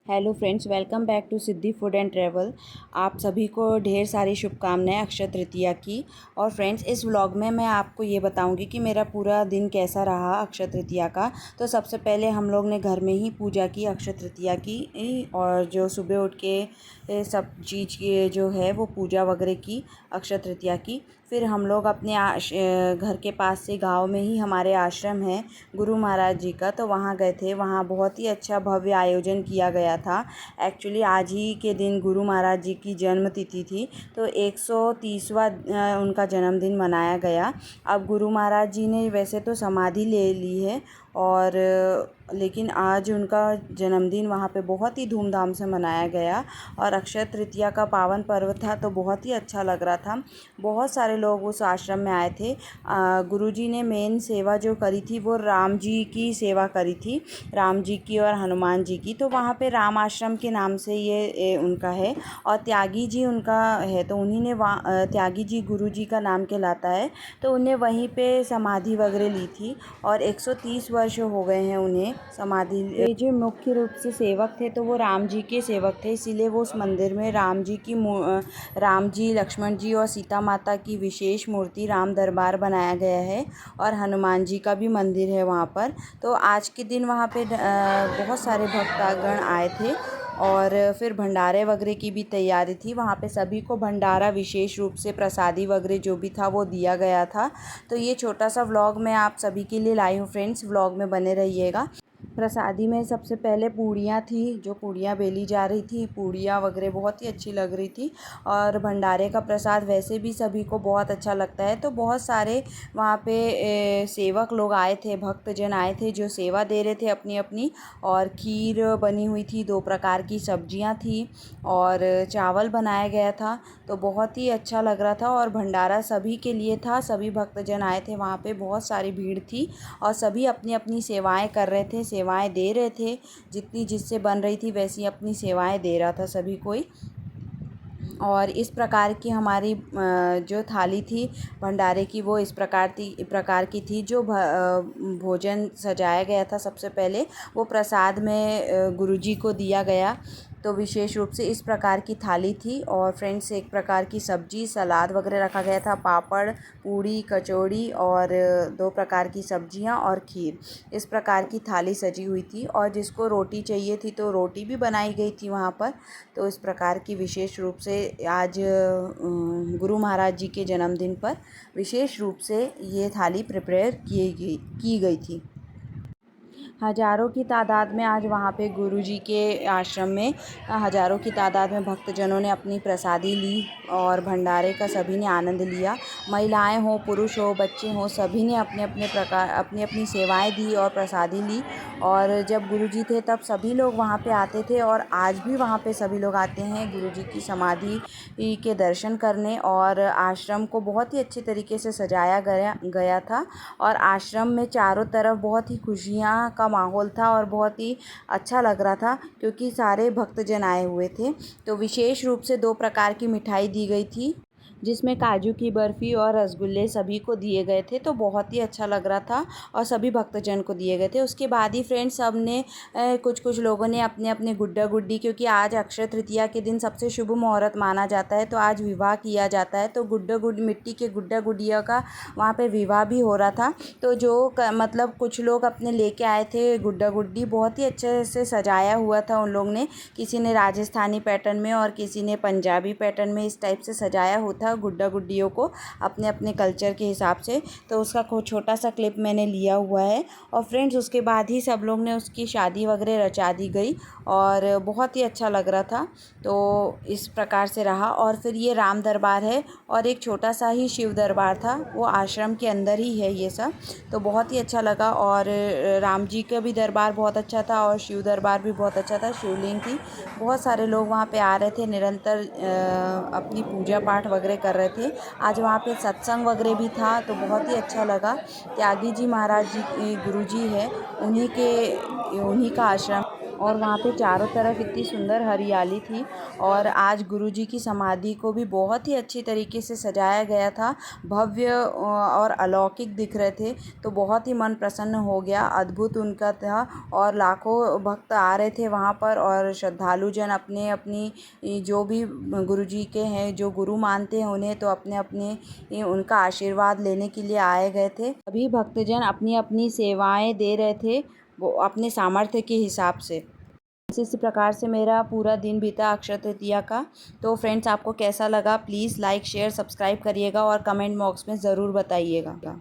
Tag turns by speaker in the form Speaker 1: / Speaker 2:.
Speaker 1: Hello friends, welcome back to Siddhi food and travel. आप सभी को ढेर सारी शुभकामनाएं अक्षय तृतीया की। और फ्रेंड्स, इस व्लॉग में मैं आपको ये बताऊंगी कि मेरा पूरा दिन कैसा रहा अक्षय तृतीया का। तो सबसे पहले हम लोग ने घर में ही पूजा की अक्षय तृतीया की, और जो सुबह उठ के सब चीज़ की जो है वो पूजा वगैरह की अक्षय तृतीया की। फिर हम लोग अपने घर के पास से गांव में ही हमारे आश्रम है गुरु महाराज जी का, तो वहाँ गए थे। वहाँ बहुत ही अच्छा भव्य आयोजन किया गया था। एक्चुअली आज ही के दिन गुरु महाराज जी की जन्म तिथि थी, तो 130वां उनका जन्मदिन मनाया गया। अब गुरु महाराज जी ने वैसे तो समाधि ले ली है, और लेकिन आज उनका जन्मदिन वहाँ पे बहुत ही धूमधाम से मनाया गया। और अक्षय तृतीया का पावन पर्व था, तो बहुत ही अच्छा लग रहा था। बहुत सारे लोग उस आश्रम में आए थे। गुरुजी ने मेन सेवा जो करी थी वो राम जी की सेवा करी थी, राम जी की और हनुमान जी की। तो वहाँ पे राम आश्रम के नाम से ये उनका है, और त्यागी जी उनका है, तो उन्हीं ने वहाँ त्यागी जी गुरु जी का नाम कहलाता है। तो उन्हें वहीं पे समाधि वगैरह ली थी, और 130 वर्ष हो गए हैं उन्हें समाधि। ये जो मुख्य रूप से सेवक थे तो वो राम जी के सेवक थे, इसीलिए वो उस मंदिर में राम जी, लक्ष्मण जी और सीता माता की विशेष मूर्ति राम दरबार बनाया गया है, और हनुमान जी का भी मंदिर है वहाँ पर। तो आज के दिन वहाँ पे बहुत सारे भक्तगण आए थे, और फिर भंडारे वगैरह की भी तैयारी थी। वहाँ पे सभी को भंडारा, विशेष रूप से प्रसादी वगैरह जो भी था वो दिया गया था। तो ये छोटा सा व्लॉग मैं आप सभी के लिए लाई हूँ फ्रेंड्स, व्लॉग में बने रहिएगा। प्रसादी में सबसे पहले पूड़ियाँ थी, जो पूड़ियाँ बेली जा रही थी, पूड़ियाँ वगैरह बहुत ही अच्छी लग रही थी। और भंडारे का प्रसाद वैसे भी सभी को बहुत अच्छा लगता है, तो बहुत सारे वहाँ पे सेवक लोग आए थे, भक्तजन आए थे जो सेवा दे रहे थे अपनी अपनी। और खीर बनी हुई थी, 2 प्रकार की सब्जियाँ थी, और चावल बनाया गया था। तो बहुत ही अच्छा लग रहा था, और भंडारा सभी के लिए था, सभी भक्तजन आए थे वहाँ पे, बहुत सारी भीड़ थी, और सभी अपनी अपनी सेवाएं कर रहे थे, सेवाएं दे रहे थे। जितनी जिससे बन रही थी वैसी अपनी सेवाएं दे रहा था सभी कोई। और इस प्रकार की हमारी जो थाली थी भंडारे की, वो इस प्रकार की थी। जो भोजन सजाया गया था सबसे पहले, वो प्रसाद में गुरुजी को दिया गया। तो विशेष रूप से इस प्रकार की थाली थी। और फ्रेंड्स, एक प्रकार की सब्जी, सलाद वगैरह रखा गया था, पापड़, पूड़ी, कचौड़ी, और 2 प्रकार की सब्जियां और खीर। इस प्रकार की थाली सजी हुई थी, और जिसको रोटी चाहिए थी तो रोटी भी बनाई गई थी वहाँ पर। तो इस प्रकार की विशेष रूप से आज गुरु महाराज जी के जन्मदिन पर विशेष रूप से ये थाली प्रिपेयर की गई थी। हज़ारों की तादाद में आज वहाँ पे गुरुजी के आश्रम में हज़ारों की तादाद में भक्तजनों ने अपनी प्रसादी ली, और भंडारे का सभी ने आनंद लिया। महिलाएं हो, पुरुष हो, बच्चे हों, सभी ने अपनी अपनी सेवाएं दी और प्रसादी ली। और जब गुरुजी थे तब सभी लोग वहाँ पे आते थे, और आज भी वहाँ पे सभी लोग आते हैं गुरुजी की समाधि के दर्शन करने। और आश्रम को बहुत ही अच्छे तरीके से सजाया गया था, और आश्रम में चारों तरफ बहुत ही खुशियाँ का माहौल था, और बहुत ही अच्छा लग रहा था, क्योंकि सारे भक्तजन आए हुए थे। तो विशेष रूप से 2 प्रकार की मिठाई दी गई थी, जिसमें काजू की बर्फ़ी और रसगुल्ले सभी को दिए गए थे। तो बहुत ही अच्छा लग रहा था, और सभी भक्तजन को दिए गए थे। उसके बाद ही फ्रेंड्स, सब ने कुछ कुछ लोगों ने अपने अपने गुड्डा गुड्डी, क्योंकि आज अक्षय तृतीया के दिन सबसे शुभ मुहूर्त माना जाता है, तो आज विवाह किया जाता है। तो मिट्टी के गुड्डा गुडिया का वहाँ पे विवाह भी हो रहा था। तो मतलब कुछ लोग अपने लेके आए थे गुड्डा गुड्डी, बहुत ही अच्छे से सजाया हुआ था उन लोग ने। किसी ने राजस्थानी पैटर्न में और किसी ने पंजाबी पैटर्न में, इस टाइप से सजाया हुआ था गुड्डा गुड्डियों को अपने अपने कल्चर के हिसाब से। तो उसका छोटा सा क्लिप मैंने लिया हुआ है। और फ्रेंड्स, उसके बाद ही सब लोग ने उसकी शादी वगैरह रचा दी गई, और बहुत ही अच्छा लग रहा था। तो इस प्रकार से रहा। और फिर ये राम दरबार है, और एक छोटा सा ही शिव दरबार था, वो आश्रम के अंदर ही है ये सब। तो बहुत ही अच्छा लगा। और राम जी का भी दरबार बहुत अच्छा था, और शिव दरबार भी बहुत अच्छा था, शिवलिंग थी। बहुत सारे लोग वहाँ पे आ रहे थे, निरंतर अपनी पूजा पाठ वगैरह कर रहे थे। आज वहाँ पे सत्संग वगैरह भी था, तो बहुत ही अच्छा लगा। त्यागी जी महाराज जी गुरु जी है, उन्हीं का आश्रम, और वहाँ पे चारों तरफ इतनी सुंदर हरियाली थी। और आज गुरुजी की समाधि को भी बहुत ही अच्छी तरीके से सजाया गया था। भव्य और अलौकिक दिख रहे थे, तो बहुत ही मन प्रसन्न हो गया। अद्भुत उनका था और लाखों भक्त आ रहे थे वहाँ पर, और श्रद्धालु जन अपने अपनी जो भी गुरुजी के हैं, जो गुरु मानते हैं उन्हें, तो अपने अपने उनका आशीर्वाद लेने के लिए आए गए थे। सभी भक्तजन अपनी अपनी सेवाएं दे रहे थे, वो अपने सामर्थ्य के हिसाब से। इसी प्रकार से मेरा पूरा दिन बीता अक्षय तृतीया का। तो फ्रेंड्स, आपको कैसा लगा प्लीज़ लाइक शेयर सब्सक्राइब करिएगा और कमेंट बॉक्स में ज़रूर बताइएगा।